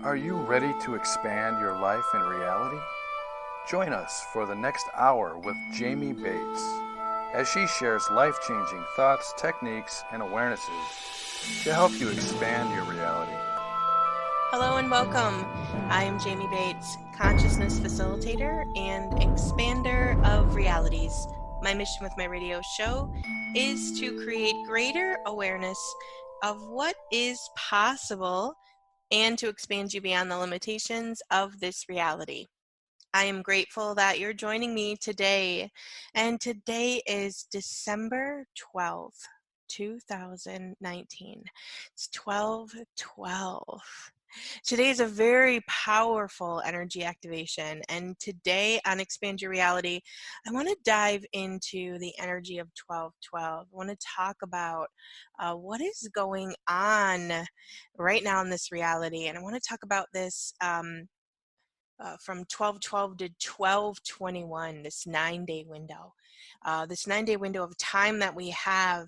Are you ready to expand your life and reality? Join us for the next hour with Jamie Bates as she shares life-changing thoughts, techniques, and awarenesses to help you expand your reality. Hello and welcome. I am Jamie Bates, consciousness facilitator and expander of realities. My mission with my radio show is to create greater awareness of what is possible and to expand you beyond the limitations of this reality. I am grateful that you're joining me today, and today is December 12th, 2019. It's 12/12. Today is a very powerful energy activation, and today on Expand Your Reality, I want to dive into the energy of 12/12. I want to talk about what is going on right now in this reality, and I want to talk about this from 12/12 to 12/21, this 9-day window. This 9-day window of time that we have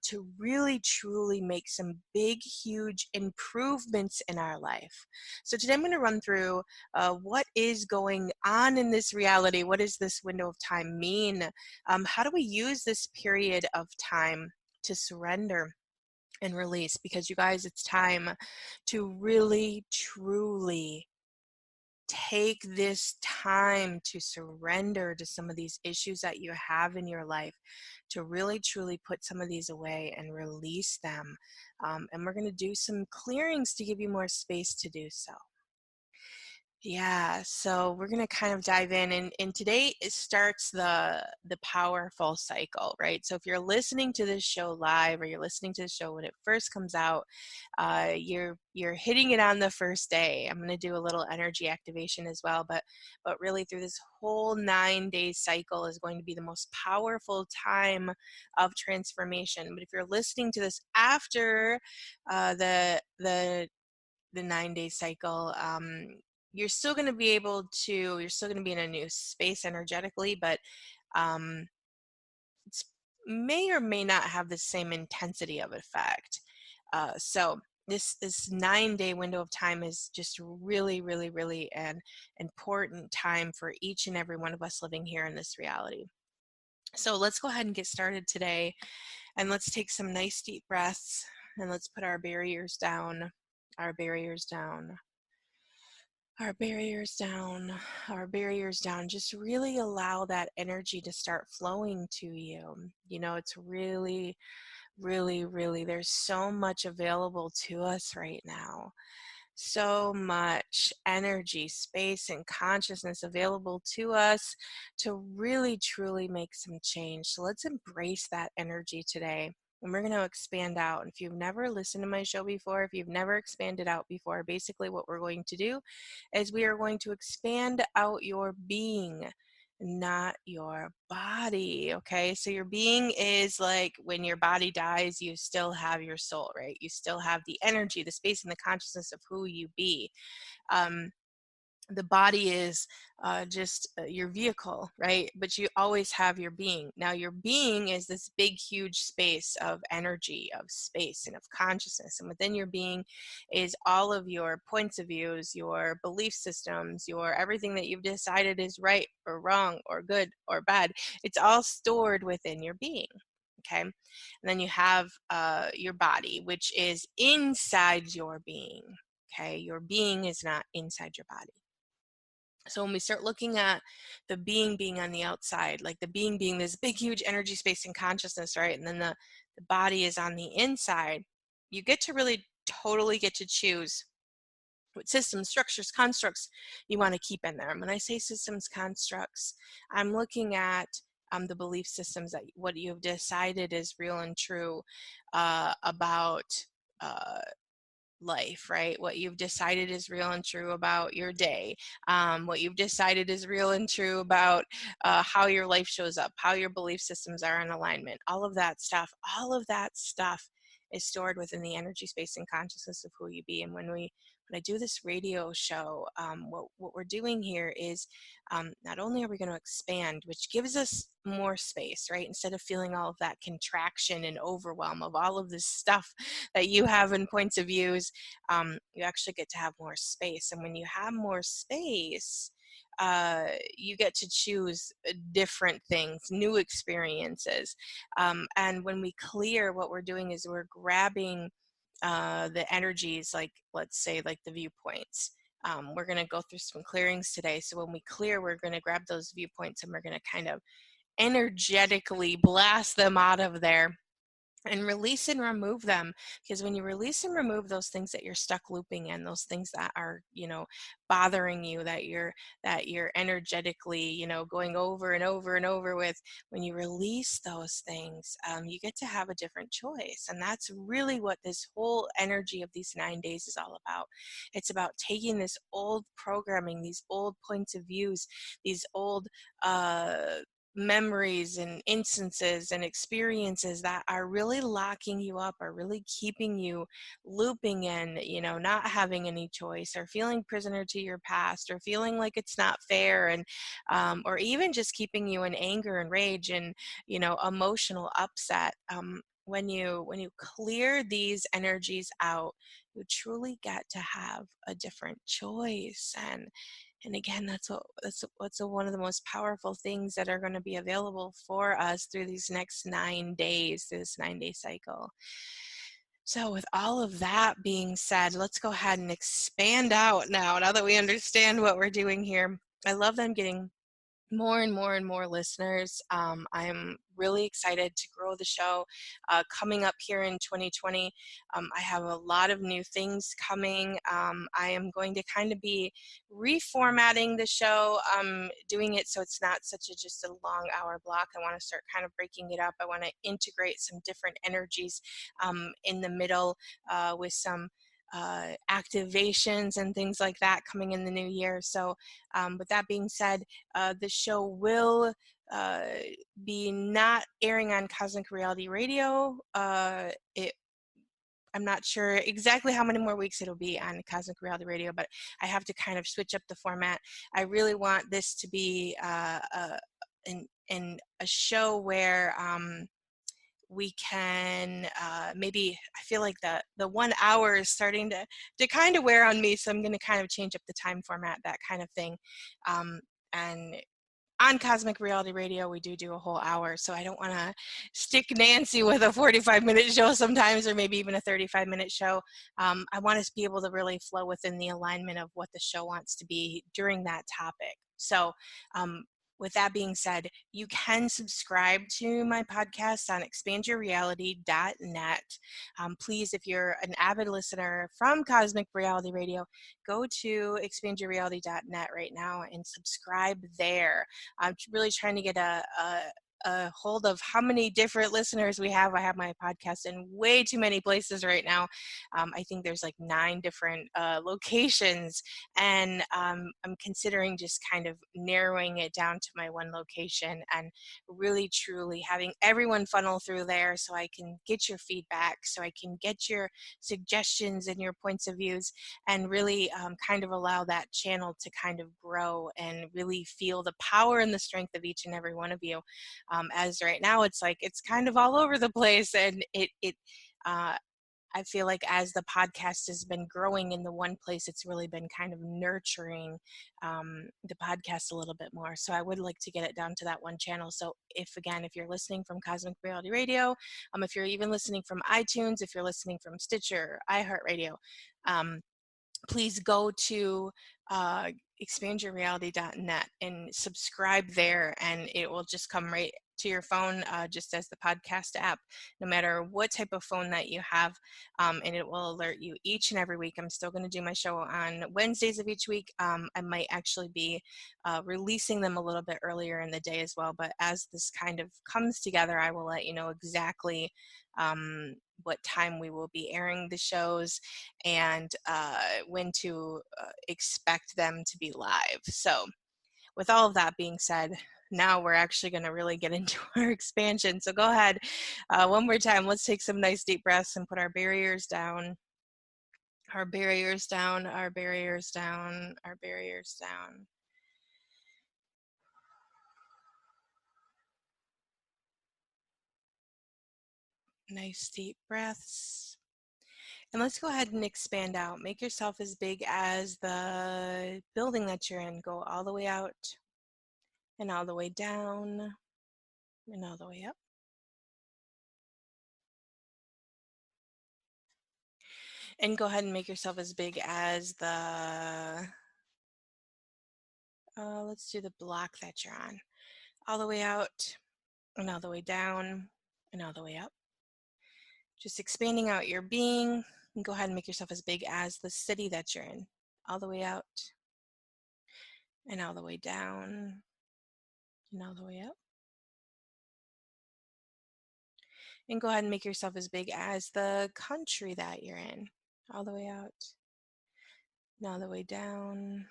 to really truly make some big, huge improvements in our life. So today I'm going to run through what is going on in this reality. What does this window of time mean? How do we use this period of time to surrender and release? Because you guys, it's time to really, truly take this time to surrender to some of these issues that you have in your life, to really truly put some of these away and release them. And we're going to do some clearings to give you more space to do so. Yeah, so we're gonna kind of dive in, and today it starts the powerful cycle, right? So if you're listening to this show live or you're listening to the show when it first comes out, you're hitting it on the first day. I'm gonna do a little energy activation as well, but really through this whole 9 day cycle is going to be the most powerful time of transformation. But if you're listening to this after the 9 day cycle, you're still going to be able to, you're still going to be in a new space energetically, but um, it's may or may not have the same intensity of effect. So this 9 day window of time is just really, really, really an important time for each and every one of us living here in this reality. So let's go ahead and get started today, and let's take some nice deep breaths, and let's put our barriers down, our barriers down, our barriers down, our barriers down. Just really allow that energy to start flowing to you. You know, it's really, really, really, there's so much available to us right now. So much energy, space, and consciousness available to us to really, truly make some change. So let's embrace that energy today. And we're going to expand out. And if you've never listened to my show before, if you've never expanded out before, basically what we're going to do is we are going to expand out your being, not your body. Okay, so your being is like when your body dies, you still have your soul, right? You still have the energy, the space, and the consciousness of who you be. um, the body is just your vehicle, right? But you always have your being. Now, your being is this big, huge space of energy, of space, and of consciousness. And within your being is all of your points of views, your belief systems, your everything that you've decided is right or wrong or good or bad. It's all stored within your being. Okay. And then you have your body, which is inside your being. Okay. Your being is not inside your body. So when we start looking at the being on the outside, like the being this big, huge energy space and consciousness, right? And then the body is on the inside, you get to really totally get to choose what systems, structures, constructs you want to keep in there. And when I say systems, constructs, I'm looking at the belief systems that what you've decided is real and true about uh, life, right? What you've decided is real and true about your day, what you've decided is real and true about how your life shows up, how your belief systems are in alignment, all of that stuff is stored within the energy space and consciousness of who you be. And when I do this radio show, what we're doing here is not only are we going to expand, which gives us more space, right? Instead of feeling all of that contraction and overwhelm of all of this stuff that you have in points of views, you actually get to have more space. And when you have more space, you get to choose different things, new experiences. And when we clear, what we're doing is we're grabbing the energies, like let's say like the viewpoints. We're going to go through some clearings today. So when we clear, we're going to grab those viewpoints and we're going to kind of energetically blast them out of there and release and remove them. Because when you release and remove those things that you're stuck looping in, those things that are, bothering you, that you're energetically, going over and over and over with, when you release those things, you get to have a different choice. And that's really what this whole energy of these 9 days is all about. It's about taking this old programming, these old points of views, these old memories and instances and experiences that are really locking you up, are really keeping you looping in, not having any choice, or feeling prisoner to your past, or feeling like it's not fair, and or even just keeping you in anger and rage and emotional upset. When you clear these energies out, you truly get to have a different choice. And again, that's one of the most powerful things that are going to be available for us through these next 9 days, through this 9-day cycle. So with all of that being said, let's go ahead and expand out now that we understand what we're doing here. I love them getting more and more and more listeners. I'm really excited to grow the show coming up here in 2020. I have a lot of new things coming. I am going to kind of be reformatting the show, doing it so it's not such just a long hour block. I want to start kind of breaking it up. I want to integrate some different energies in the middle with some activations and things like that coming in the new year. So with that being said, the show will be not airing on Cosmic Reality Radio. I'm not sure exactly how many more weeks it'll be on Cosmic Reality Radio, but I have to kind of switch up the format. I really want this to be in a show where we can maybe, I feel like the 1 hour is starting to kind of wear on me, so I'm going to kind of change up the time format, that kind of thing. And on Cosmic Reality Radio, we do a whole hour, so I don't want to stick Nancy with a 45-minute show sometimes, or maybe even a 35-minute show. I want us to be able to really flow within the alignment of what the show wants to be during that topic. So with that being said, you can subscribe to my podcast on expandyourreality.net. Please, if you're an avid listener from Cosmic Reality Radio, go to expandyourreality.net right now and subscribe there. I'm really trying to get a hold of how many different listeners we have. I have my podcast in way too many places right now. I think there's like 9 different locations, and I'm considering just kind of narrowing it down to my one location and really truly having everyone funnel through there so I can get your feedback, so I can get your suggestions and your points of views, and really kind of allow that channel to kind of grow and really feel the power and the strength of each and every one of you. As right now, it's like it's kind of all over the place, and I feel like as the podcast has been growing in the one place, it's really been kind of nurturing the podcast a little bit more. So I would like to get it down to that one channel. So if you're listening from Cosmic Reality Radio, if you're even listening from iTunes, if you're listening from Stitcher, iHeartRadio, please go to expandyourreality.net and subscribe there, and it will just come right to your phone, just as the podcast app, no matter what type of phone that you have, and it will alert you each and every week. I'm still going to do my show on Wednesdays of each week. I might actually be releasing them a little bit earlier in the day as well, but as this kind of comes together, I will let you know exactly what time we will be airing the shows and when to expect them to be live. So with all of that being said, now we're actually going to really get into our expansion. So go ahead, one more time, let's take some nice deep breaths and put our barriers down. Our barriers down, our barriers down, our barriers down. Nice deep breaths. And let's go ahead and expand out. Make yourself as big as the building that you're in. Go all the way out and all the way down and all the way up. And go ahead and make yourself as big as the, let's do the block that you're on. All the way out and all the way down and all the way up. Just expanding out your being. And go ahead and make yourself as big as the city that you're in. All the way out and all the way down and all the way up. And go ahead and make yourself as big as the country that you're in. All the way out and all the way down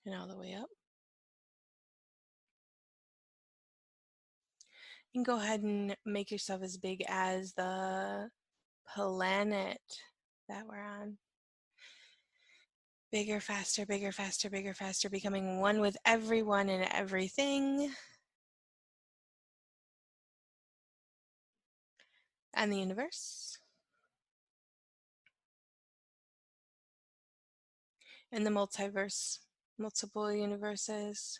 and all the way up. And go ahead and make yourself as big as the planet that we're on. Bigger, faster, bigger, faster, bigger, faster, becoming one with everyone and everything. And the universe. And the multiverse, multiple universes.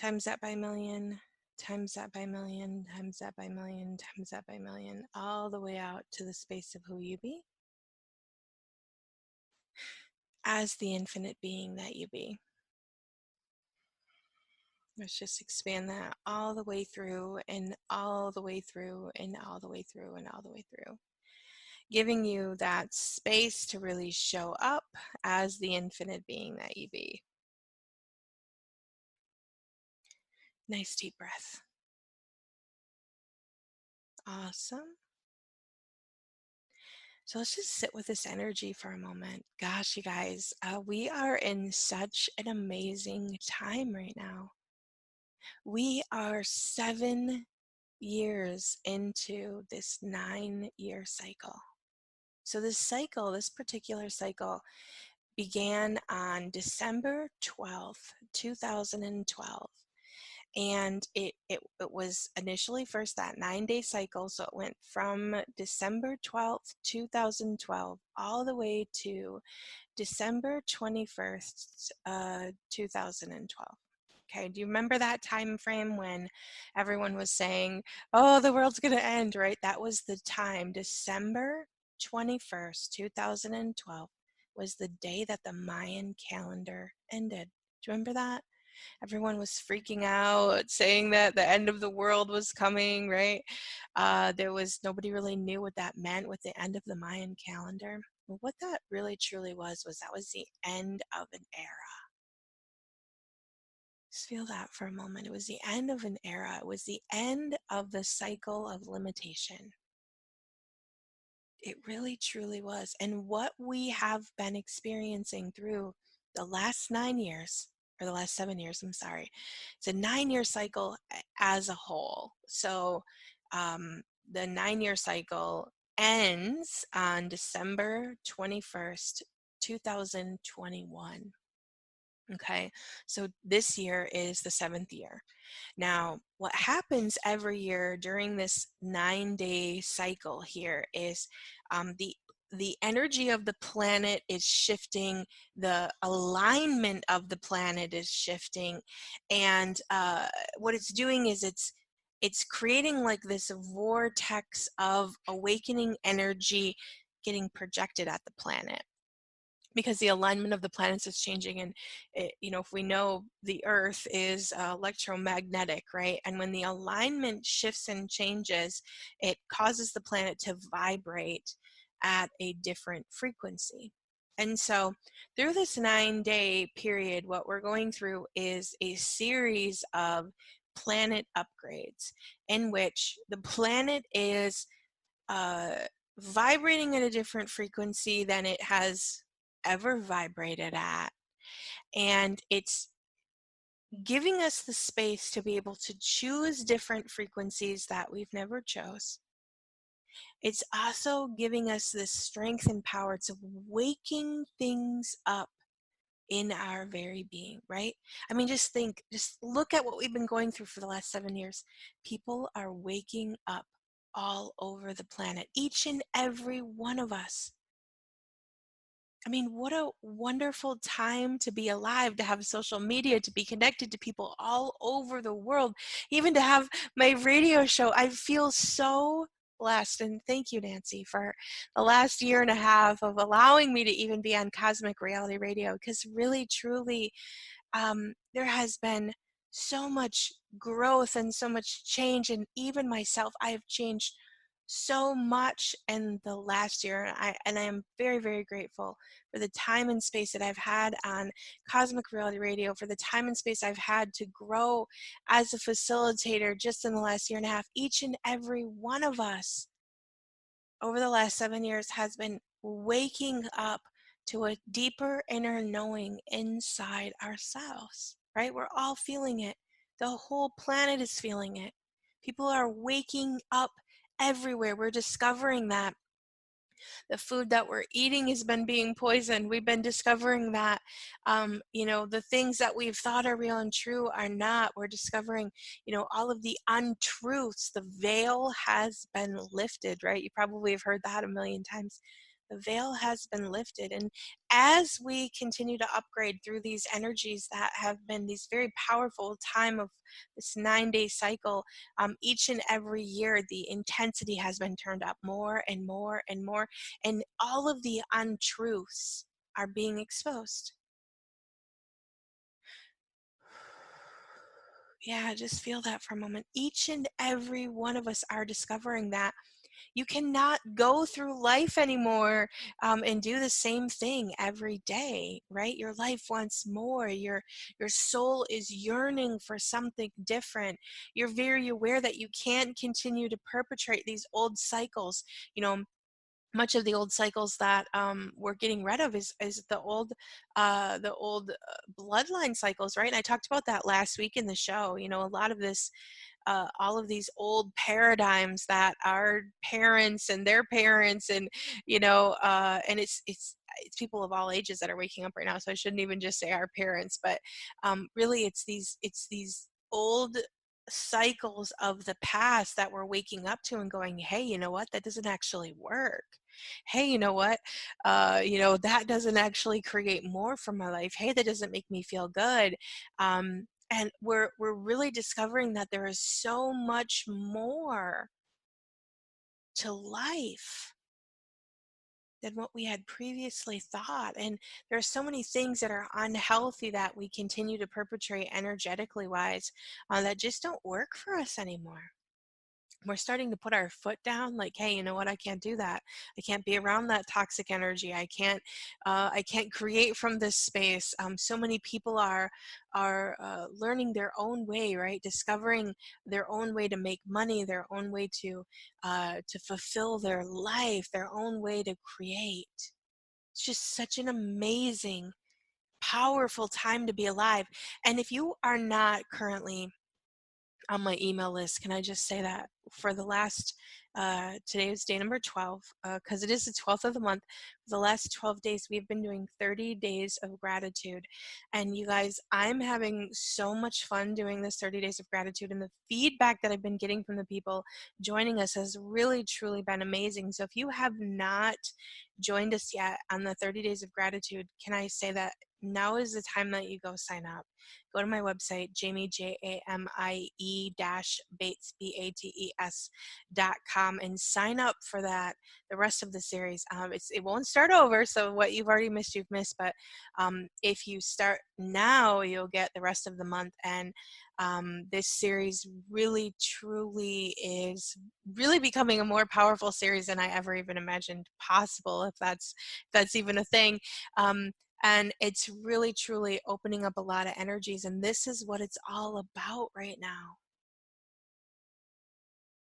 Times that by a million, times that by a million, times that by a million, times that by a million, all the way out to the space of who you be as the infinite being that you be. Let's just expand that all the way through and all the way through and all the way through and all the way through. Giving you that space to really show up as the infinite being that you be. Nice deep breath. Awesome. So let's just sit with this energy for a moment. Gosh, you guys, we are in such an amazing time right now. We are 7 years into this 9-year cycle. So this particular cycle began on December 12th, 2012. And it was initially first that 9-day cycle. So it went from December 12th, 2012, all the way to December 21st, 2012. Okay, do you remember that time frame when everyone was saying, oh, the world's going to end, right? That was the time. December 21st, 2012 was the day that the Mayan calendar ended. Do you remember that? Everyone was freaking out, saying that the end of the world was coming, right? Nobody really knew what that meant with the end of the Mayan calendar. Well, what that really truly was that was the end of an era. Just feel that for a moment. It was the end of an era. It was the end of the cycle of limitation. It really truly was. And what we have been experiencing through the last 9 years, or the last 7 years, I'm sorry, it's a 9-year cycle as a whole. So the 9-year cycle ends on December 21st, 2021. Okay, so this year is the 7th year. Now, what happens every year during this 9-day cycle here is the energy of the planet is shifting, the alignment of the planet is shifting, and what it's doing is it's creating like this vortex of awakening energy getting projected at the planet, because the alignment of the planets is changing. And if we know the earth is electromagnetic, right, and when the alignment shifts and changes, it causes the planet to vibrate at a different frequency. And so through this 9-day period, what we're going through is a series of planet upgrades in which the planet is uh, vibrating at a different frequency than it has ever vibrated at. And it's giving us the space to be able to choose different frequencies that we've never chose. It's also giving us this strength and power to waking things up in our very being, right? I mean, just look at what we've been going through for the last 7 years. People are waking up. all over the planet, each and every one of us. I mean, what a wonderful time to be alive, to have social media, to be connected to people all over the world, even to have my radio show. I feel so blessed. And thank you, Nancy, for the last year and a half of allowing me to even be on Cosmic Reality Radio, because really, truly, there has been so much growth and so much change, and even myself, I have changed so much in the last year, and I am very, very grateful for the time and space that I've had on Cosmic Reality Radio, for the time and space I've had to grow as a facilitator just in the last year and a half. Each and every one of us over the last 7 years has been waking up to a deeper inner knowing inside ourselves, right? We're all feeling it. The whole planet is feeling it. People are waking up everywhere. We're discovering that the food that we're eating has been being poisoned. We've been discovering that, the things that we've thought are real and true are not. We're discovering, all of the untruths. The veil has been lifted, right? You probably have heard that a million times. The veil has been lifted. And as we continue to upgrade through these energies that have been these very powerful time of this 9-day cycle, each and every year, the intensity has been turned up more and more and more, and all of the untruths are being exposed. Yeah, just feel that for a moment. Each and every one of us are discovering that you cannot go through life anymore and do the same thing every day, right? Your life wants more. Your soul is yearning for something different. You're very aware that you can't continue to perpetrate these old cycles. Much of the old cycles that we're getting rid of is the old bloodline cycles, right? And I talked about that last week in the show. A lot of this, all of these old paradigms that our parents and their parents, and and it's people of all ages that are waking up right now. So I shouldn't even just say our parents, but really, it's these old cycles of the past that we're waking up to and going, hey, you know what, that doesn't actually work. Hey, you know what, that doesn't actually create more for my life. Hey, that doesn't make me feel good. And we're really discovering that there is so much more to life than what we had previously thought. And there are so many things that are unhealthy that we continue to perpetrate energetically wise, that just don't work for us anymore. We're starting to put our foot down, like, hey, you know what, I can't do that. I can't be around that toxic energy. I can't create from this space. So many people are learning their own way, right? Discovering their own way to make money, their own way to fulfill their life, their own way to create. It's just such an amazing, powerful time to be alive. And if you are not currently on my email list, can I just say that for the last, today is day number 12, because it is the 12th of the month. For the last 12 days, we've been doing 30 days of gratitude. And you guys, I'm having so much fun doing this 30 days of gratitude. And the feedback that I've been getting from the people joining us has really, truly been amazing. So if you have not joined us yet on the 30 days of gratitude, can I say that now is the time that you go sign up. Go to my website, Jamie, Jamie Bates, BATES.com, and sign up for that, the rest of the series. It won't start over, so what you've already missed, you've missed, but if you start now, you'll get the rest of the month. And this series really, truly is really becoming a more powerful series than I ever even imagined possible, if that's even a thing. And it's really, truly opening up a lot of energies. And this is what it's all about right now.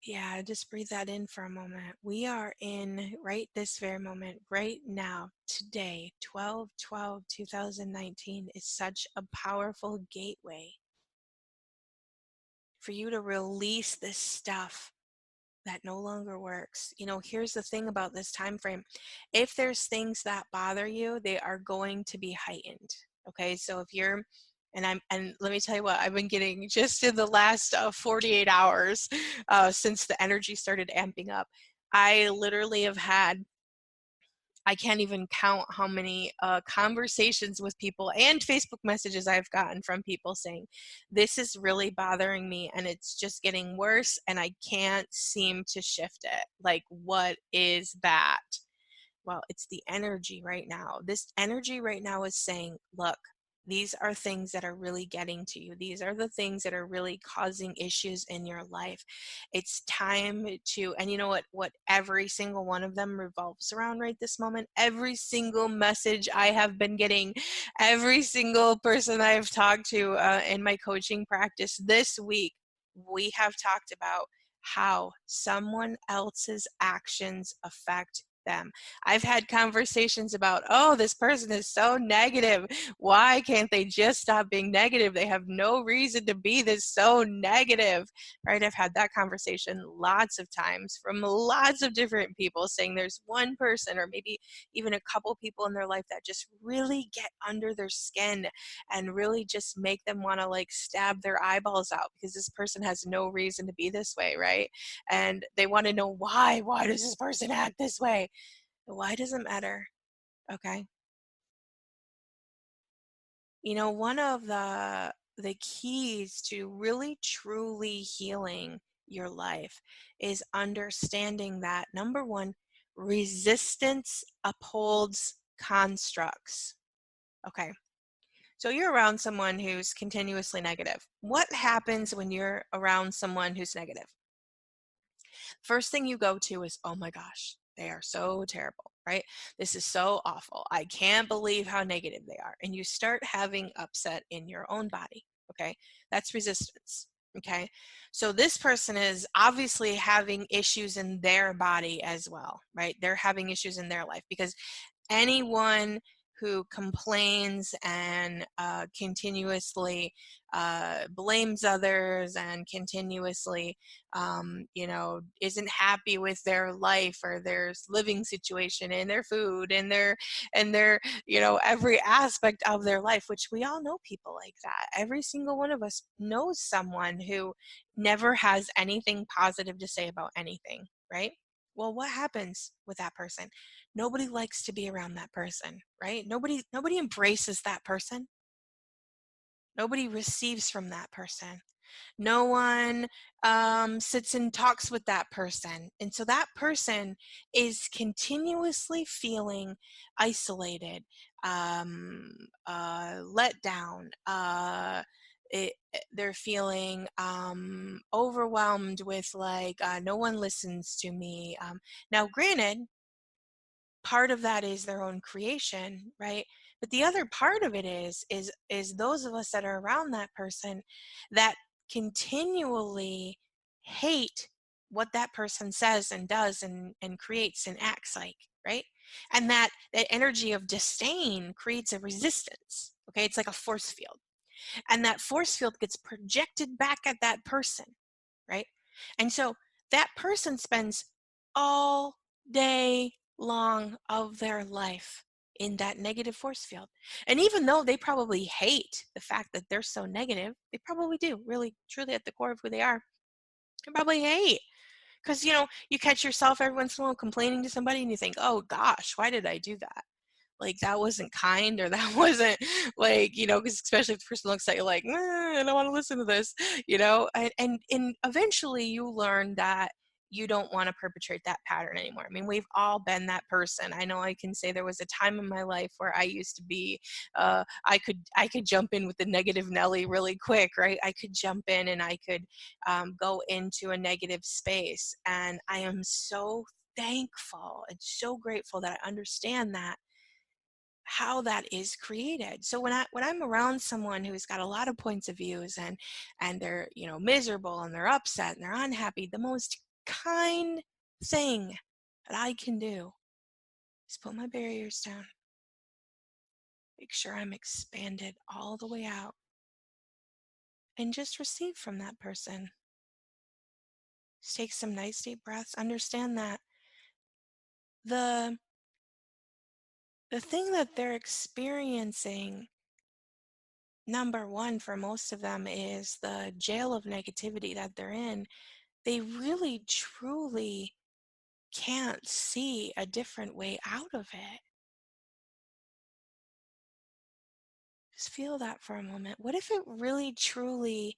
Yeah, just breathe that in for a moment. We are in right this very moment, right now, today, 12/12/2019 is such a powerful gateway for you to release this stuff that no longer works. Here's the thing about this time frame. If there's things that bother you, they are going to be heightened. Okay, so if you're And let me tell you what, I've been getting just in the last 48 hours since the energy started amping up. I literally have had, I can't even count how many conversations with people and Facebook messages I've gotten from people saying, this is really bothering me and it's just getting worse and I can't seem to shift it. Like, what is that? Well, it's the energy right now. This energy right now is saying, look, these are things that are really getting to you. These are the things that are really causing issues in your life. It's time to, and you know what every single one of them revolves around right this moment? Every single message I have been getting, every single person I've talked to in my coaching practice this week, we have talked about how someone else's actions affect them. I've had conversations about, oh, this person is so negative. Why can't they just stop being negative? They have no reason to be this so negative, right? I've had that conversation lots of times from lots of different people saying there's one person or maybe even a couple people in their life that just really get under their skin and really just make them want to like stab their eyeballs out because this person has no reason to be this way, right? And they want to know why. Why does this person act this way? Why doesn't matter, okay? You know, one of the keys to really truly healing your life is understanding that number one, resistance upholds constructs. Okay. So you're around someone who's continuously negative. What happens when you're around someone who's negative? First thing you go to is, oh my gosh, they are so terrible, right? This is so awful. I can't believe how negative they are. And you start having upset in your own body. Okay. That's resistance. Okay. So this person is obviously having issues in their body as well, right? They're having issues in their life because anyone who complains and continuously blames others and continuously isn't happy with their life or their living situation and their food and their every aspect of their life, which we all know people like that. Every single one of us knows someone who never has anything positive to say about anything, right? Well, what happens with that person? Nobody likes to be around that person, right? Nobody embraces that person. Nobody receives from that person. No one sits and talks with that person. And so that person is continuously feeling isolated, let down. They're feeling overwhelmed with like, no one listens to me. Now, granted, part of that is their own creation, right? But the other part of it is those of us that are around that person that continually hate what that person says and does and creates and acts like, right? And that energy of disdain creates a resistance. Okay, it's like a force field. And that force field gets projected back at that person, right? And so that person spends all day long of their life in that negative force field. And even though they probably hate the fact that they're so negative, they probably do, really, truly at the core of who they are, they probably hate. Because, you catch yourself every once in a while complaining to somebody and you think, oh gosh, why did I do that? Like that wasn't kind or that wasn't like, because especially if the person looks at you like, I don't want to listen to this, and eventually you learn that you don't want to perpetrate that pattern anymore. I mean, we've all been that person. I know I can say there was a time in my life where I used to be, I could jump in with the negative Nelly really quick, right? I could jump in and I could go into a negative space. And I am so thankful and so grateful that I understand that how that is created. So when I'm around someone who's got a lot of points of views and they're miserable and they're upset and they're unhappy, the most kind thing that I can do is put my barriers down, make sure I'm expanded all the way out, and just receive from that person. Just take some nice deep breaths. Understand that the the thing that they're experiencing number one for most of them is the jail of negativity that they're in. They really truly can't see a different way out of it. Just feel that for a moment. What if it really truly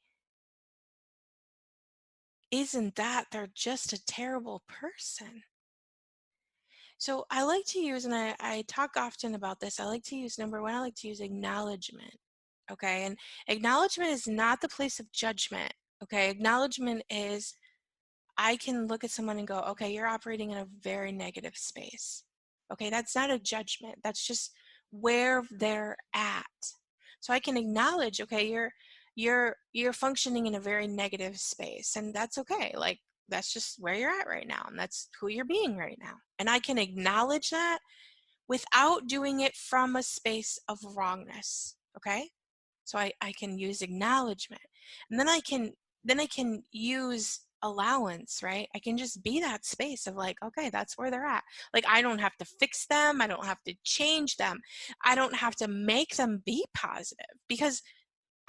isn't that they're just a terrible person? So I like to use, and I talk often about this, I like to use number one, I like to use acknowledgement. Okay. And acknowledgement is not the place of judgment. Okay. Acknowledgement is I can look at someone and go, okay, you're operating in a very negative space. Okay. That's not a judgment. That's just where they're at. So I can acknowledge, okay, you're functioning in a very negative space, and that's okay. Like that's just where you're at right now, and that's who you're being right now. And I can acknowledge that without doing it from a space of wrongness. Okay? So I can use acknowledgement. And then I can use allowance, right? I can just be that space of like, okay, that's where they're at. Like I don't have to fix them. I don't have to change them. I don't have to make them be positive because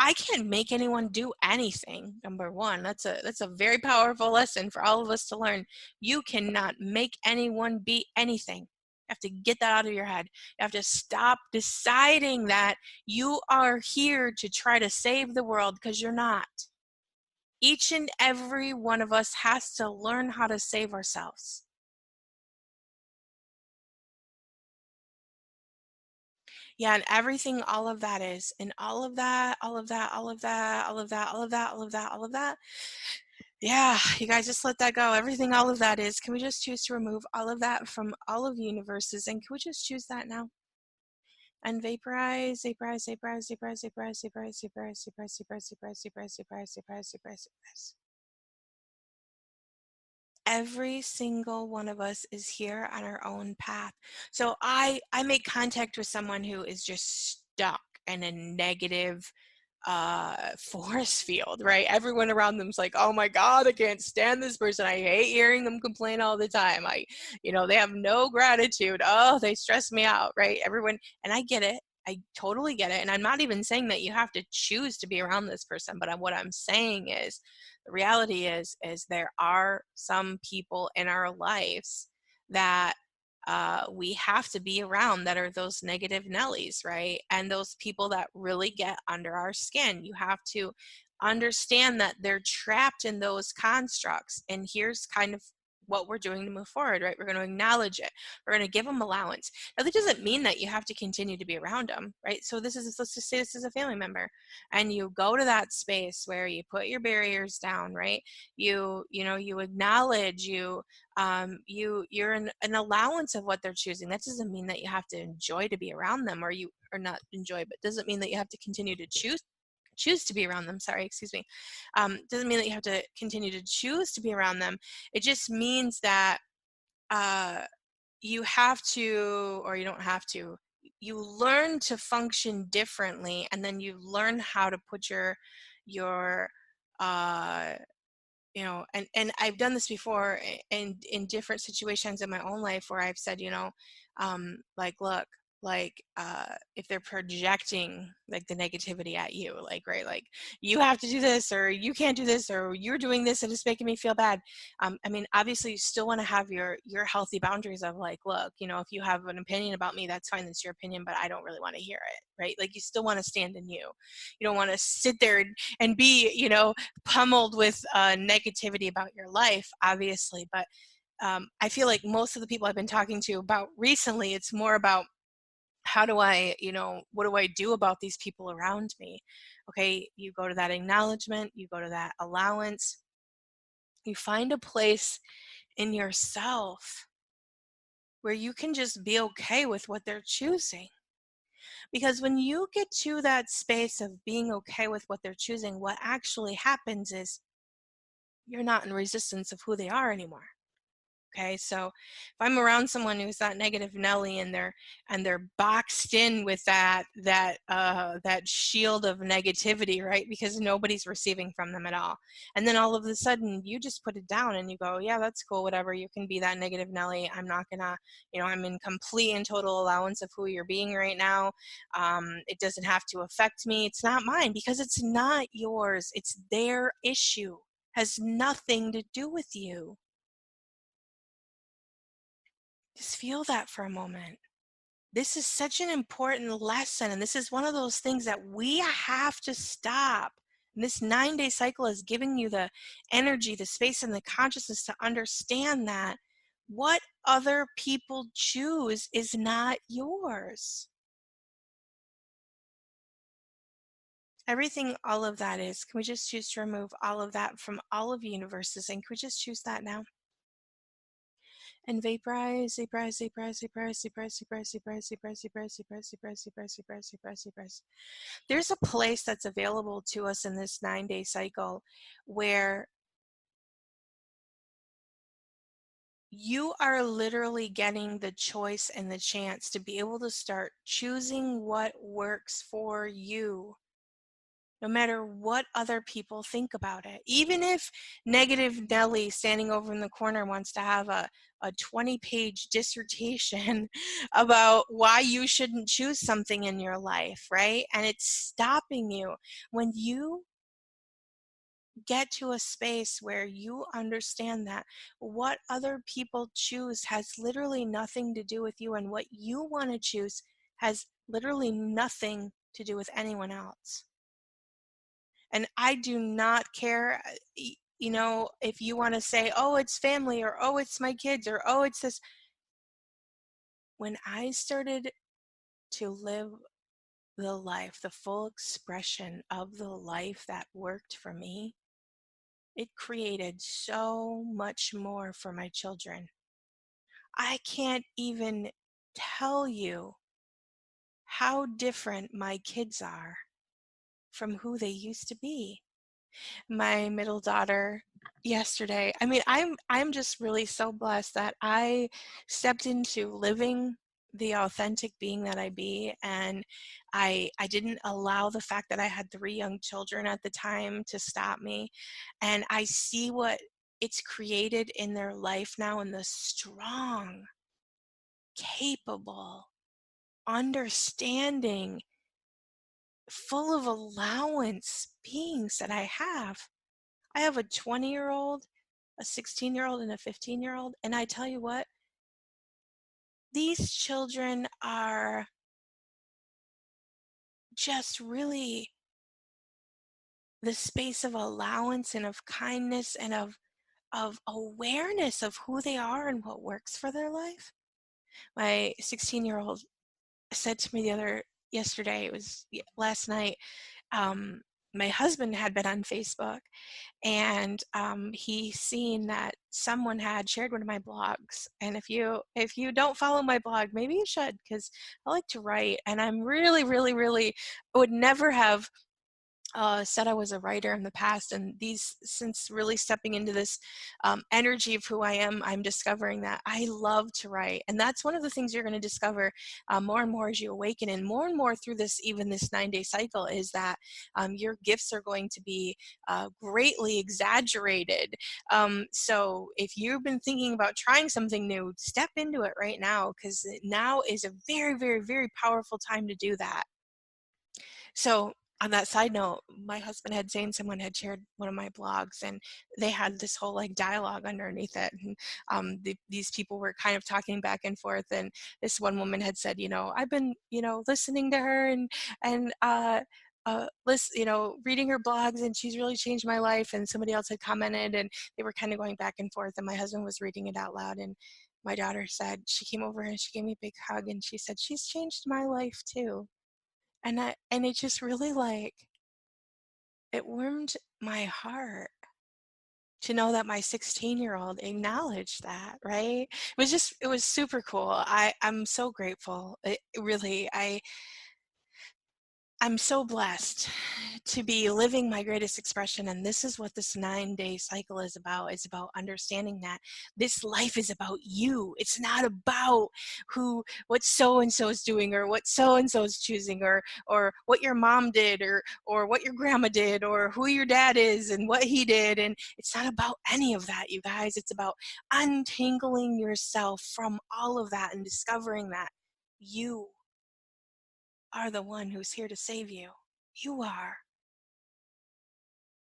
I can't make anyone do anything. Number one, that's a very powerful lesson for all of us to learn. You cannot make anyone be anything. You have to get that out of your head. You have to stop deciding that you are here to try to save the world, because you're not. Each and every one of us has to learn how to save ourselves. Yeah, and everything, all of that is, and all of that, all of that, all of that, all of that, all of that, all of that, all of that. Yeah, you guys just let that go. Everything, all of that is. Can we just choose to remove all of that from all of the universes? And can we just choose that now? And vaporize, vaporize, vaporize, vaporize, vaporize, vaporize, vaporize, vaporize, vaporize, vaporize, vaporize, vaporize, vaporize, vaporize, vaporize. Every single one of us is here on our own path. So I make contact with someone who is just stuck in a negative force field, right? Everyone around them's like, oh my God, I can't stand this person. I hate hearing them complain all the time. They have no gratitude. Oh, they stress me out, right? Everyone, and I get it. I totally get it. And I'm not even saying that you have to choose to be around this person, but what I'm saying is the reality is there are some people in our lives that we have to be around, that are those negative Nellies, right? And those people that really get under our skin. You have to understand that they're trapped in those constructs. And here's kind of what we're doing to move forward, right? We're going to acknowledge it. We're going to give them allowance. Now, that doesn't mean that you have to continue to be around them, right? So let's just say this is a family member, and you go to that space where you put your barriers down, right? You acknowledge, you're an allowance of what they're choosing. That doesn't mean that you have to enjoy to be around them, or not enjoy, but doesn't mean that you have to continue to choose to be around them. Sorry, excuse me. Doesn't mean that you have to continue to choose to be around them. It just means that uh, you have to, or you don't have to. You learn to function differently, and then you learn how to put your uh, and I've done this before in different situations in my own life, where I've said, like, look, like, if they're projecting like the negativity at you, like, right, like, you have to do this, or you can't do this, or you're doing this and it's making me feel bad. I mean, obviously you still want to have your healthy boundaries of like, look, if you have an opinion about me, that's fine, that's your opinion, but I don't really want to hear it, right? Like, you still want to stand in you. You don't want to sit there and be, pummeled with negativity about your life, obviously. But I feel like most of the people I've been talking to about recently, it's more about, how do I, what do I do about these people around me? Okay, you go to that acknowledgement, you go to that allowance, you find a place in yourself where you can just be okay with what they're choosing. Because when you get to that space of being okay with what they're choosing, what actually happens is you're not in resistance of who they are anymore. Okay, so if I'm around someone who's that negative Nelly and they're boxed in with that shield of negativity, right? Because nobody's receiving from them at all. And then all of a sudden you just put it down and you go, yeah, that's cool, whatever. You can be that negative Nelly. I'm not gonna, I'm in complete and total allowance of who you're being right now. It doesn't have to affect me. It's not mine because it's not yours. It's their issue. Has nothing to do with you. Just feel that for a moment. This is such an important lesson, and this is one of those things that we have to stop. And this 9-day cycle is giving you the energy, the space, and the consciousness to understand that what other people choose is not yours. Everything, all of that is. Can we just choose to remove all of that from all of universes? And can we just choose that now? And vaporize, vaporize, vaporize, vaporize, vaporize, vaporize, vaporize, vaporize, vaporize, vaporize, vaporize, vaporize, vaporize, vaporize, vaporize. There's a place that's available to us in this 9-day cycle where you are literally getting the choice and the chance to be able to start choosing what works for you, no matter what other people think about it. Even if negative Nelly standing over in the corner wants to have a 20-page dissertation about why you shouldn't choose something in your life, right? And it's stopping you. When you get to a space where you understand that what other people choose has literally nothing to do with you, and what you want to choose has literally nothing to do with anyone else. And I do not care, if you want to say, oh, it's family, or oh, it's my kids, or oh, it's this. When I started to live the life, the full expression of the life that worked for me, it created so much more for my children. I can't even tell you how different my kids are from who they used to be. My middle daughter yesterday, I mean, I'm just really so blessed that I stepped into living the authentic being that I be, and I didn't allow the fact that I had 3 young children at the time to stop me. And I see what it's created in their life now, and the strong, capable, understanding, full of allowance beings that I have. I have a 20-year-old, a 16-year-old, and a 15-year-old, and I tell you what, these children are just really the space of allowance and of kindness and of awareness of who they are and what works for their life. My 16-year-old said to me yesterday, it was last night, my husband had been on Facebook, and he seen that someone had shared one of my blogs. And if you don't follow my blog, maybe you should, because I like to write, and I'm really, really, really would never have said I was a writer in the past, and since really stepping into this energy of who I am, I'm discovering that I love to write. And that's one of the things you're going to discover more and more as you awaken, and more through this 9-day cycle, is that your gifts are going to be greatly exaggerated. So if you've been thinking about trying something new, step into it right now, because now is a very, very, very powerful time to do that. So on that side note, my husband had seen someone had shared one of my blogs, and they had this whole like dialogue underneath it. And these people were kind of talking back and forth. And this one woman had said, I've been, listening to her and reading her blogs, and she's really changed my life. And somebody else had commented, and they were kind of going back and forth. And my husband was reading it out loud, and my daughter said, she came over and she gave me a big hug, and she said, she's changed my life too. And it just really it warmed my heart to know that my 16-year-old acknowledged that, right? It was super cool. I'm so grateful. It really, I'm so blessed to be living my greatest expression. And this is what this 9-day cycle is about. It's about understanding that this life is about you. It's not about what so and so is doing, or what so and so is choosing, or what your mom did, or what your grandma did, or who your dad is and what he did. And it's not about any of that, you guys. It's about untangling yourself from all of that and discovering that you are the one who's here to save you. You are.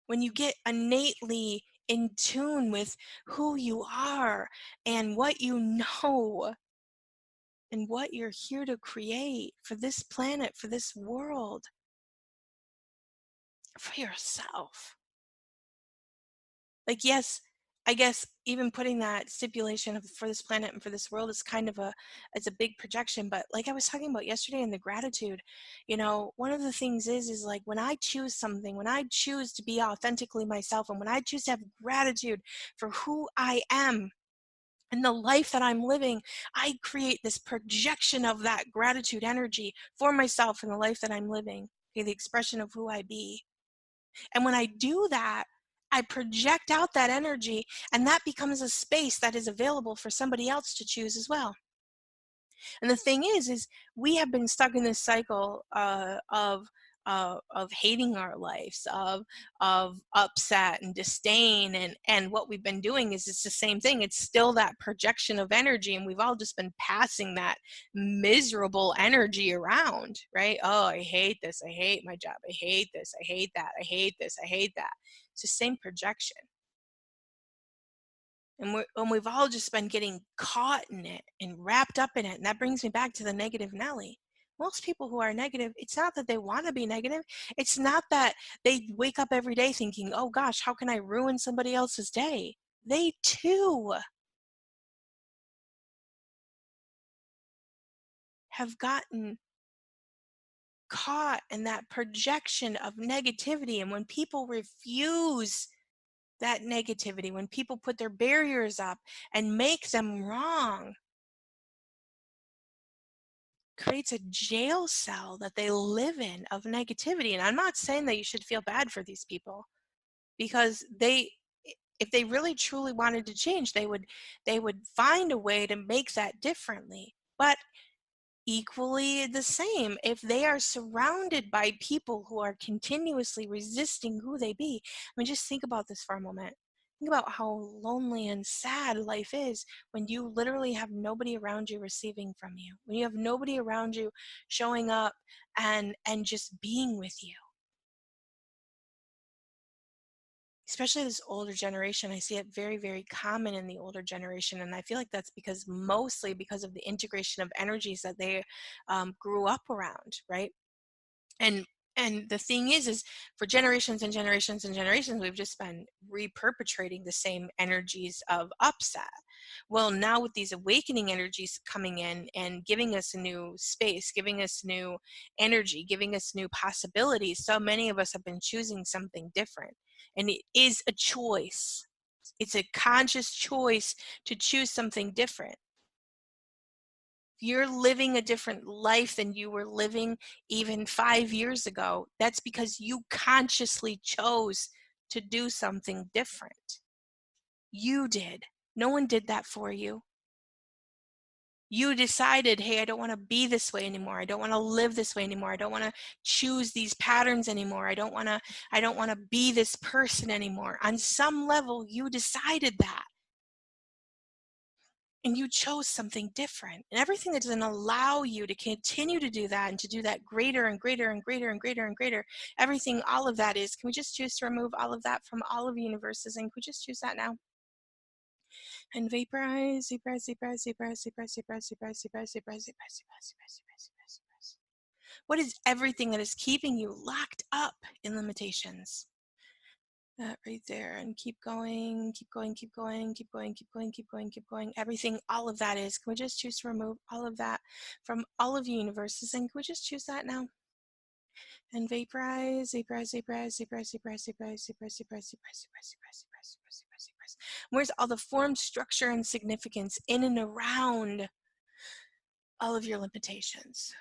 When you get innately in tune with who you are and what you know and what you're here to create for this planet, for this world, for yourself. Like, yes, I guess even putting that stipulation for this planet and for this world is kind of it's a big projection. But like I was talking about yesterday in the gratitude, one of the things is like when I choose something, when I choose to be authentically myself, and when I choose to have gratitude for who I am and the life that I'm living, I create this projection of that gratitude energy for myself and the life that I'm living, okay, the expression of who I be. And when I do that, I project out that energy, and that becomes a space that is available for somebody else to choose as well. And the thing is we have been stuck in this cycle of hating our lives, of upset and disdain, and what we've been doing is it's the same thing. It's still that projection of energy, and we've all just been passing that miserable energy around, right? Oh, I hate this. I hate my job. I hate this. I hate that. I hate this. I hate that. It's the same projection. And we've all just been getting caught in it and wrapped up in it. And that brings me back to the negative Nelly. Most people who are negative, it's not that they want to be negative. It's not that they wake up every day thinking, oh gosh, how can I ruin somebody else's day? They too have gotten caught in that projection of negativity. And when people refuse that negativity, when people put their barriers up and make them wrong, creates a jail cell that they live in of negativity. And I'm not saying that you should feel bad for these people, because if they really truly wanted to change, they would find a way to make that differently. But equally the same, if they are surrounded by people who are continuously resisting who they be. I mean, just think about this for a moment. Think about how lonely and sad life is when you literally have nobody around you receiving from you, when you have nobody around you showing up and just being with you. Especially this older generation, I see it very, very common in the older generation, and I feel like that's mostly because of the integration of energies that they grew up around, right? And the thing is for generations and generations and generations, we've just been reperpetrating the same energies of upset. Well, now with these awakening energies coming in and giving us a new space, giving us new energy, giving us new possibilities, so many of us have been choosing something different. And it is a choice. It's a conscious choice to choose something different. If you're living a different life than you were living even 5 years ago, that's because you consciously chose to do something different. You did. No one did that for you. You decided, hey, I don't want to be this way anymore. I don't want to live this way anymore. I don't want to choose these patterns anymore. I don't want to be this person anymore. On some level, you decided that. And you chose something different. And everything that doesn't allow you to continue to do that and to do that greater and greater and greater and greater and greater, everything, all of that is, can we just choose to remove all of that from all of the universes? And can we just choose that now? And vaporize, vaporize, vaporize, vaporize, vaporize, vaporize, vaporize, vaporize, vaporize, vaporize, vaporize, vaporize, vaporize, vaporize. What is everything that is keeping you locked up in limitations? That right there, and keep going, keep going, keep going, keep going, keep going, keep going, keep going. Everything, all of that is. Can we just choose to remove all of that from all of the universes? And can we just choose that now? And vaporize, vaporize, vaporize, vaporize, vaporize, vaporize, vaporize, vaporize, vaporize, vaporize, vaporize, vaporize, vaporize, vaporize. Where's all the form, structure, and significance in and around all of your limitations?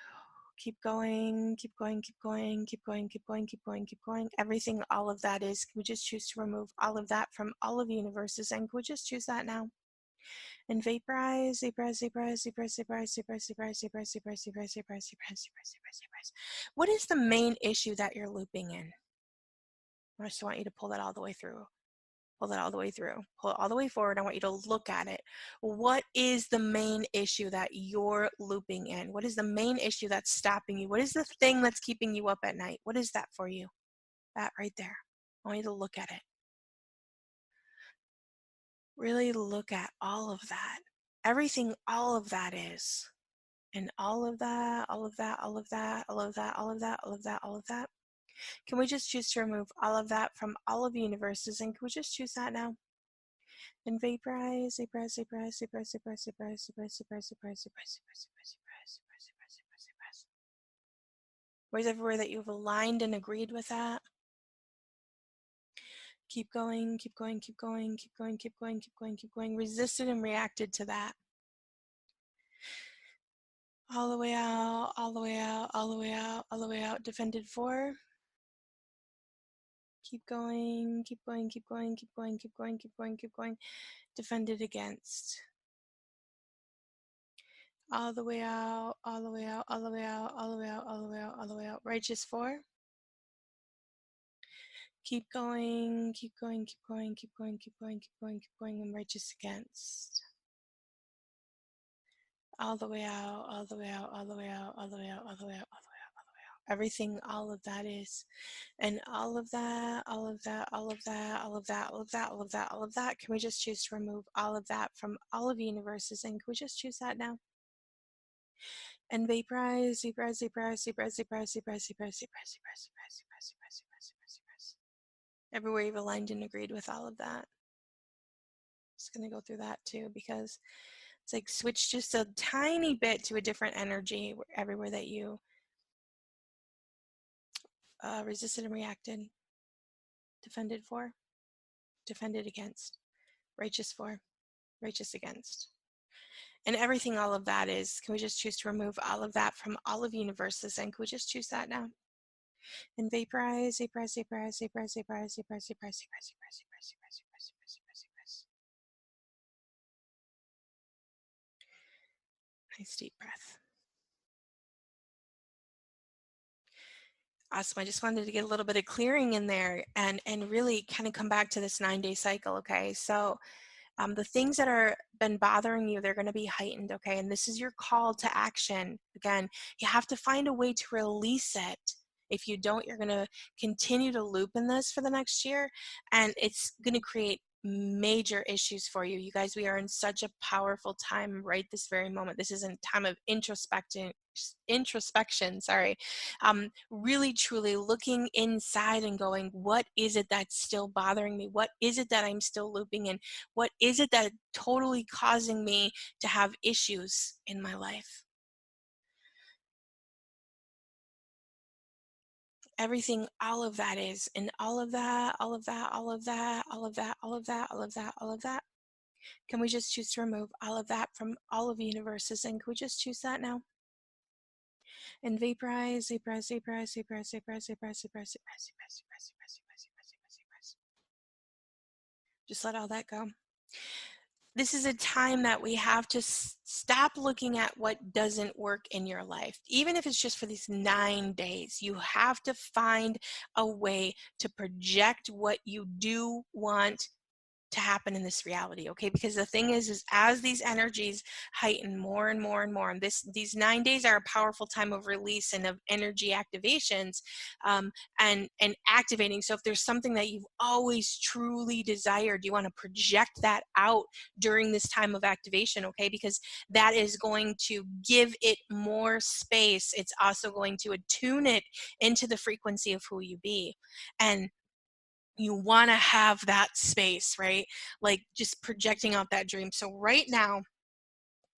Keep going, keep going, keep going, keep going, keep going, keep going, keep going. Everything, all of that is, can we just choose to remove all of that from all of the universes? And can we just choose that now? And vaporize, vaporize, vaporize, vaporize, vaporize, vaporize, vaporize, vaporize, vaporize, vaporize, vaporize, vaporize, vaporize, vaporize. What is the main issue that you're looping in? I just want you to pull that all the way through. Pull that all the way through. Pull it all the way forward. I want you to look at it. What is the main issue that you're looping in? What is the main issue that's stopping you? What is the thing that's keeping you up at night? What is that for you? That right there. I want you to look at it. Really look at all of that. Everything all of that is. And all of that, all of that, all of that, all of that, all of that, all of that, all of that. Can we just choose to remove all of that from all of the universes? And can we just choose that now? And vaporize, vaporize, vaporize, vaporize, vaporize, vaporize, vaporize, vaporize, vaporize, vaporize, vaporize, vaporize, vaporize, vaporize, vaporize. Where's everywhere that you've aligned and agreed with that? Keep going, keep going, keep going, keep going, keep going, keep going, keep going. Resisted and reacted to that. All the way out, all the way out, all the way out, all the way out. Defended for. Keep going, keep going, keep going, keep going, keep going, keep going, keep going. Defended against. All the way out, all the way out, all the way out, all the way out, all the way out, all the way out. Righteous for. Keep going, keep going, keep going, keep going, keep going, keep going, keep going, and righteous against. All the way out, all the way out, all the way out, all the way out, all the way out, all the way out, all the way out. Everything, all of that is. And all of that, all of that, all of that, all of that, all of that, all of that, all of that. Can we just choose to remove all of that from all of the universes? And can we just choose that now? And vaporize, vaporize, vaporize, vaporize, vaporize, vaporize, vaporize, vaporize, vaporize, vaporize, vaporize, vaporize, vaporize, vaporize. Everywhere you've aligned and agreed with all of that. Just gonna go through that too, because it's like switch just a tiny bit to a different energy everywhere that you resisted and reacted, defended for, defended against, righteous for, righteous against. And everything, all of that is, can we just choose to remove all of that from all of universes? And can we just choose that now? And vaporize, vaporize, vaporize, vaporize, vaporize, vaporize, vaporize, vaporize, vaporize, vaporize, vaporize, vaporize, vaporize, vaporize. Nice deep breath. Awesome. I just wanted to get a little bit of clearing in there and really kind of come back to this 9-day cycle. Okay. So the things that are been bothering you, they're going to be heightened. Okay. And this is your call to action. Again, you have to find a way to release it. If you don't, you're going to continue to loop in this for the next year, and it's going to create major issues for you. You guys, we are in such a powerful time right this very moment. This is a time of introspection, really truly looking inside and going, what is it that's still bothering me? What is it that I'm still looping in? What is it that totally causing me to have issues in my life? Everything, all of that is, and all of that, all of that, all of that, all of that, all of that, all of that, all of that. Can we just choose to remove all of that from all of the universes? And can we just choose that now? And vaporize, vaporize, vaporize, vaporize, vaporize, vaporize, vaporize, vaporize, vaporize, vaporize, vaporize, vaporize, vaporize. Just let all that go. This is a time that we have to stop looking at what doesn't work in your life. Even if it's just for these 9 days, you have to find a way to project what you do want to happen in this reality, okay? Because the thing is as these energies heighten more and more and more, and these 9 days are a powerful time of release and of energy activations, and activating. So if there's something that you've always truly desired, you want to project that out during this time of activation, okay? Because that is going to give it more space. It's also going to attune it into the frequency of who you be. And you want to have that space, right? Like just projecting out that dream. So right now,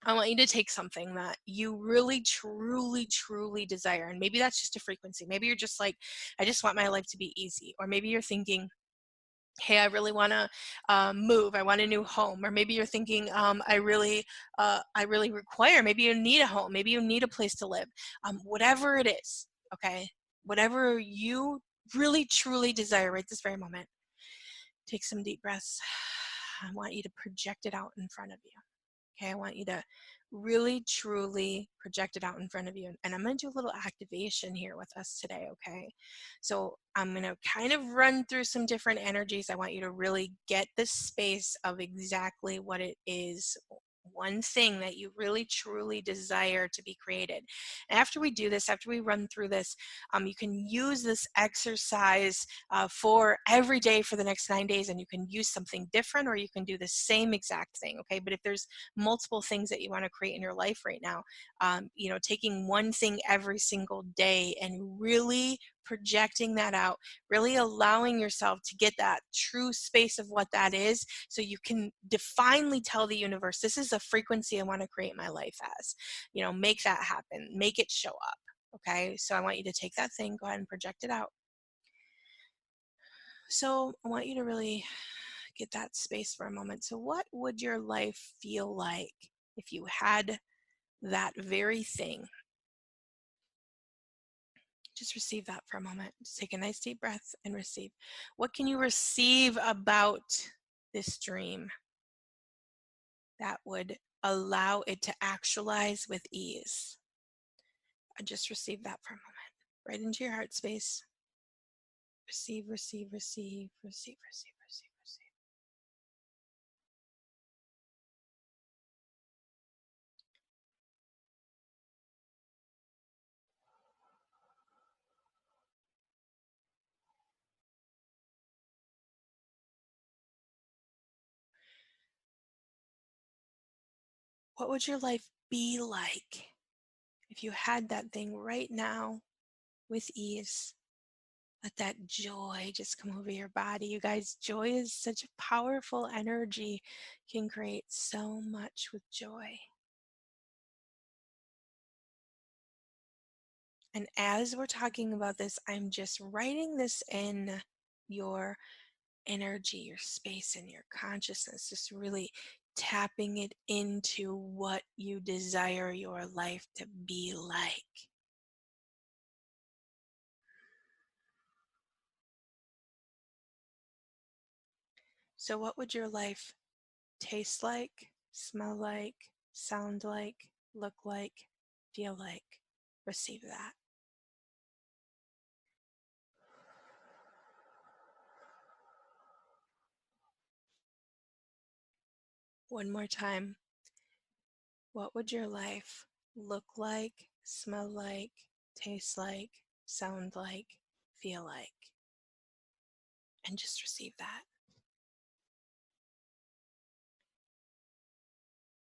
I want you to take something that you really, truly, truly desire. And maybe that's just a frequency. Maybe you're just like, I just want my life to be easy. Or maybe you're thinking, hey, I really want to move. I want a new home. Or maybe you're thinking, I really require. Maybe you need a home. Maybe you need a place to live. Whatever it is, okay. Whatever you really truly desire right this very moment. Take some deep breaths. I want you to project it out in front of you. Okay, I want you to really truly project it out in front of you. And I'm going to do a little activation here with us today, okay? So I'm going to kind of run through some different energies. I want you to really get the space of exactly what it is, one thing that you really truly desire to be created. And after we do this, after we run through this, you can use this exercise for every day for the next 9 days, and you can use something different or you can do the same exact thing, okay? But if there's multiple things that you want to create in your life right now, taking one thing every single day and really projecting that out, really allowing yourself to get that true space of what that is, so you can definely tell the universe, this is a frequency I want to create my life as. Make that happen, make it show up. Okay, so I want you to take that thing, go ahead and project it out. So I want you to really get that space for a moment. So what would your life feel like if you had that very thing? Just receive that for a moment. Just take a nice deep breath and receive. What can you receive about this dream that would allow it to actualize with ease? And just receive that for a moment. Right into your heart space. Receive, receive, receive, receive, receive, receive, receive. What would your life be like if you had that thing right now with ease? Let that joy just come over your body. You guys, joy is such a powerful energy, can create so much with joy. And as we're talking about this, I'm just writing this in your energy, your space, and your consciousness, just really tapping it into what you desire your life to be like. So, what would your life taste like, smell like, sound like, look like, feel like? Receive that. One more time. What would your life look like, smell like, taste like, sound like, feel like? And just receive that.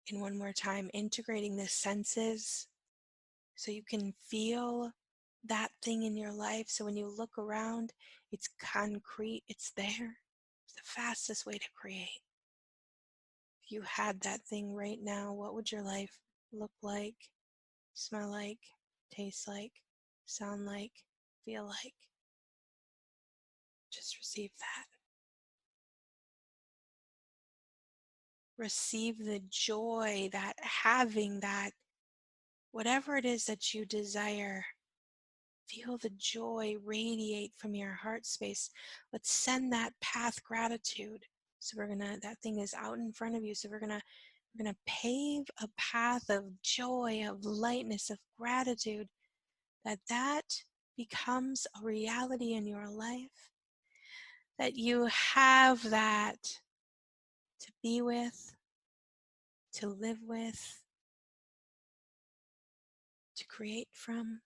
And one more time, integrating the senses so you can feel that thing in your life. So when you look around, it's concrete, it's there. It's the fastest way to create. If you had that thing right now, what would your life look like, smell like, taste like, sound like, feel like? Just receive that. Receive the joy that having that, whatever it is that you desire, feel the joy radiate from your heart space. Let's send that path gratitude. So that thing is out in front of you. So we're gonna pave a path of joy, of lightness, of gratitude, that becomes a reality in your life. That you have that to be with, to live with, to create from.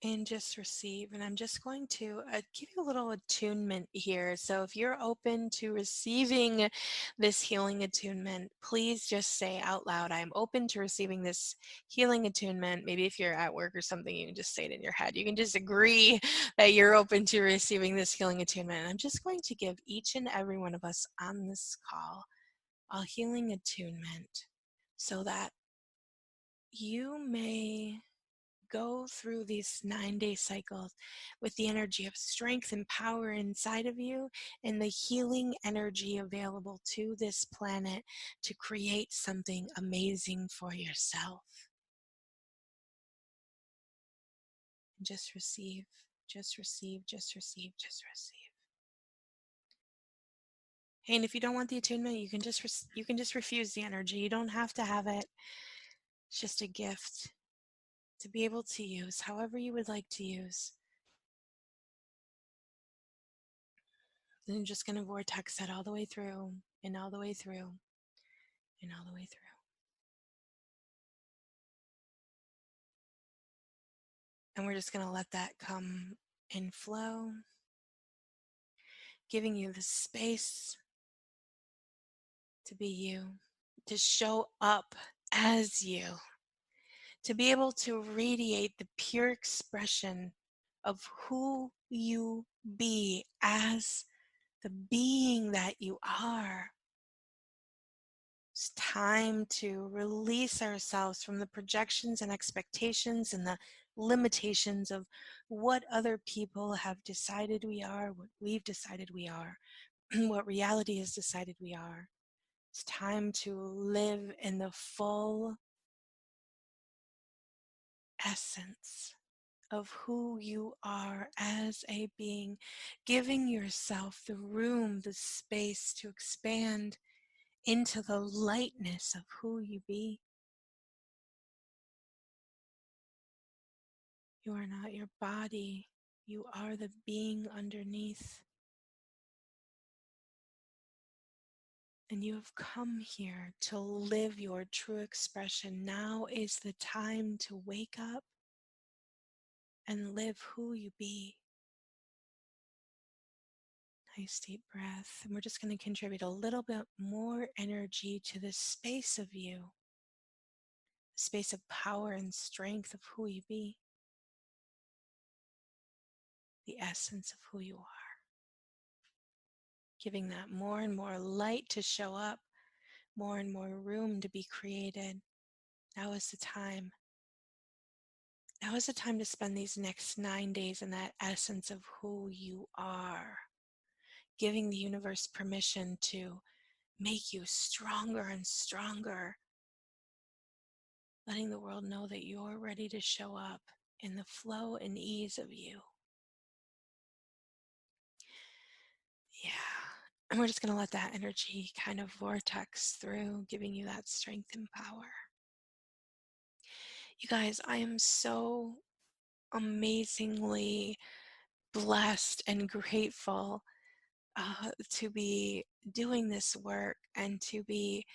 And just receive. And I'm just going to give you a little attunement here. So if you're open to receiving this healing attunement, please just say out loud, I'm open to receiving this healing attunement. Maybe if you're at work or something, you can just say it in your head. You can just agree that you're open to receiving this healing attunement. And I'm just going to give each and every one of us on this call a healing attunement so that you may go through these 9-day cycles with the energy of strength and power inside of you and the healing energy available to this planet to create something amazing for yourself. Just receive, just receive, just receive, just receive. And if you don't want the attunement, you can just refuse the energy. You don't have to have it. It's just a gift to be able to use however you would like to use. Then I'm just going to vortex that all the way through and all the way through and all the way through. And we're just going to let that come and flow, giving you the space to be you, to show up as you, to be able to radiate the pure expression of who you be as the being that you are. It's time to release ourselves from the projections and expectations and the limitations of what other people have decided we are, what we've decided we are, what reality has decided we are. It's time to live in the full essence of who you are as a being, giving yourself the room, the space to expand into the lightness of who you be. You are not your body. You are the being underneath. And you have come here to live your true expression. Now is the time to wake up and live who you be. Nice deep breath. And we're just going to contribute a little bit more energy to this space of you, the space of power and strength of who you be, the essence of who you are. Giving that more and more light to show up, more and more room to be created. Now is the time. Now is the time to spend these next 9 days in that essence of who you are, giving the universe permission to make you stronger and stronger, letting the world know that you're ready to show up in the flow and ease of you. Yeah. And we're just going to let that energy kind of vortex through, giving you that strength and power. You guys, I am so amazingly blessed and grateful to be doing this work and to be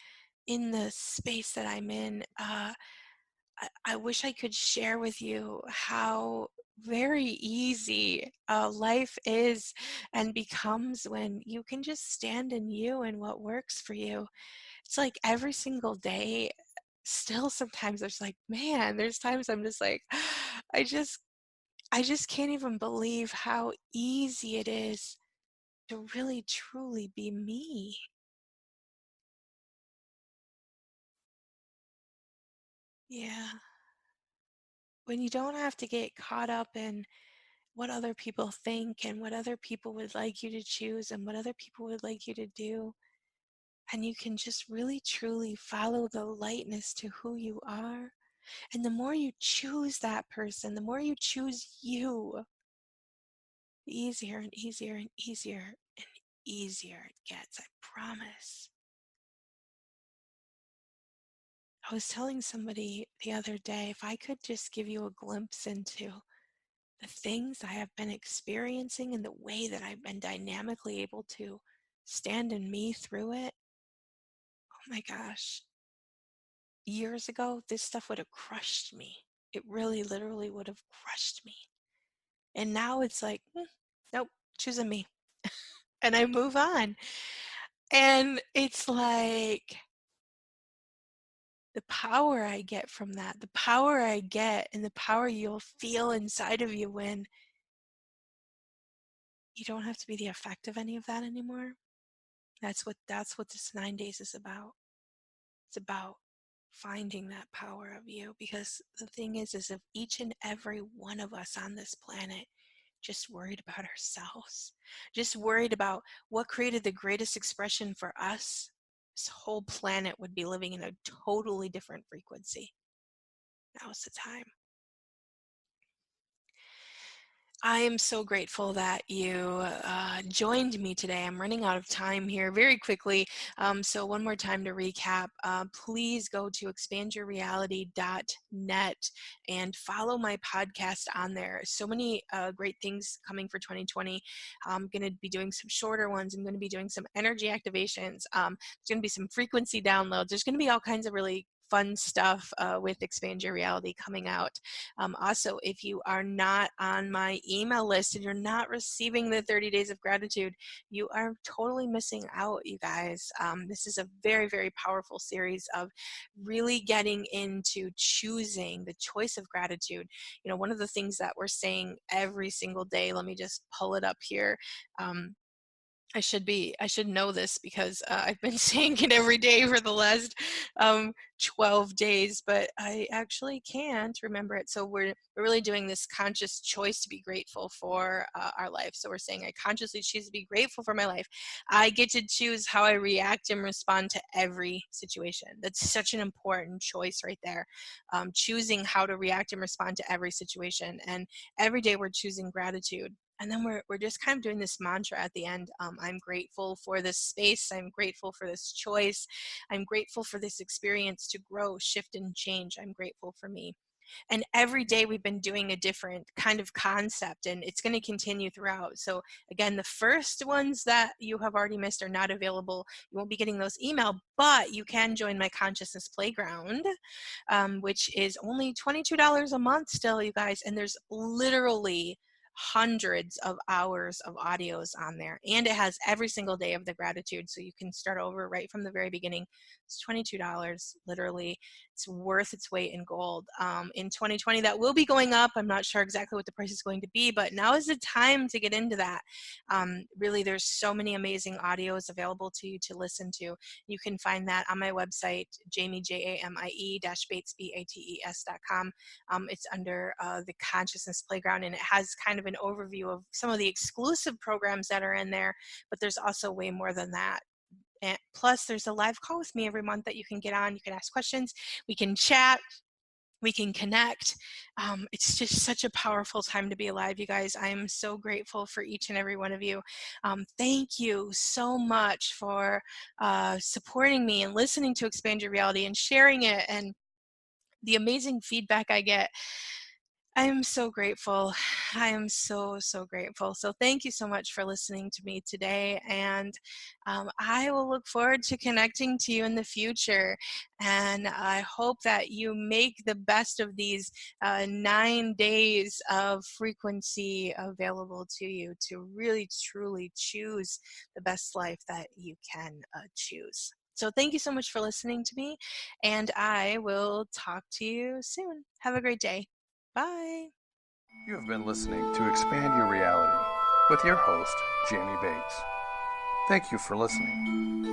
in the space that I'm in. I wish I could share with you how very easy life is and becomes when you can just stand in you and what works for you. It's like every single day, still sometimes there's like, man, there's times I'm just like, I just I just can't even believe how easy it is to really truly be me. Yeah. When you don't have to get caught up in what other people think and what other people would like you to choose and what other people would like you to do. And you can just really truly follow the lightness to who you are. And the more you choose that person, the more you choose you, the easier and easier and easier and easier it gets, I promise. I was telling somebody the other day, if I could just give you a glimpse into the things I have been experiencing and the way that I've been dynamically able to stand in me through it, oh my gosh. Years ago, this stuff would have crushed me. It really, literally would have crushed me. And now it's like, nope, choosing me. And I move on. And it's like the power I get from that, the power I get, and the power you'll feel inside of you when you don't have to be the effect of any of that anymore. That's what this 9 days is about. It's about finding that power of you, because the thing is if each and every one of us on this planet just worried about ourselves, just worried about what created the greatest expression for us, this whole planet would be living in a totally different frequency. Now's the time. I am so grateful that you joined me today. I'm running out of time here very quickly. So one more time to recap, please go to expandyourreality.net and follow my podcast on there. So many great things coming for 2020. I'm going to be doing some shorter ones. I'm going to be doing some energy activations. There's going to be some frequency downloads. There's going to be all kinds of really fun stuff with Expand Your Reality coming out. Also, if you are not on my email list and you're not receiving the 30 days of gratitude, you are totally missing out, you guys. This is a very, very powerful series of really getting into choosing the choice of gratitude. You know, one of the things that we're saying every single day, let me just pull it up here. I should know this because I've been saying it every day for the last 12 days, but I actually can't remember it. So we're really doing this conscious choice to be grateful for our life. So we're saying I consciously choose to be grateful for my life. I get to choose how I react and respond to every situation. That's such an important choice right there. Choosing how to react and respond to every situation. And every day we're choosing gratitude. And then we're just kind of doing this mantra at the end. I'm grateful for this space. I'm grateful for this choice. I'm grateful for this experience to grow, shift, and change. I'm grateful for me. And every day we've been doing a different kind of concept, and it's going to continue throughout. So again, the first ones that you have already missed are not available. You won't be getting those email, but you can join my Consciousness Playground, which is only $22 a month still, you guys. And there's literally hundreds of hours of audios on there, and it has every single day of the gratitude, so you can start over right from the very beginning. It's $22 literally. It's worth its weight in gold. In 2020 that will be going up. I'm not sure exactly what the price is going to be, but now is the time to get into that. Really, there's so many amazing audios available to you to listen to. You can find that on my website, jamie-bates.com. It's under the Consciousness Playground, and it has kind of an overview of some of the exclusive programs that are in there, but there's also way more than that. And plus, there's a live call with me every month that you can get on. You can ask questions, we can chat, we can connect. It's just such a powerful time to be alive, you guys. I am so grateful for each and every one of you. Thank you so much for supporting me and listening to Expand Your Reality and sharing it, and the amazing feedback I get. I am so grateful. I am so, so grateful. So thank you so much for listening to me today. And I will look forward to connecting to you in the future. And I hope that you make the best of these 9 days of frequency available to you to really, truly choose the best life that you can choose. So thank you so much for listening to me, and I will talk to you soon. Have a great day. Bye. You have been listening to Expand Your Reality with your host, Jamie Bates. Thank you for listening.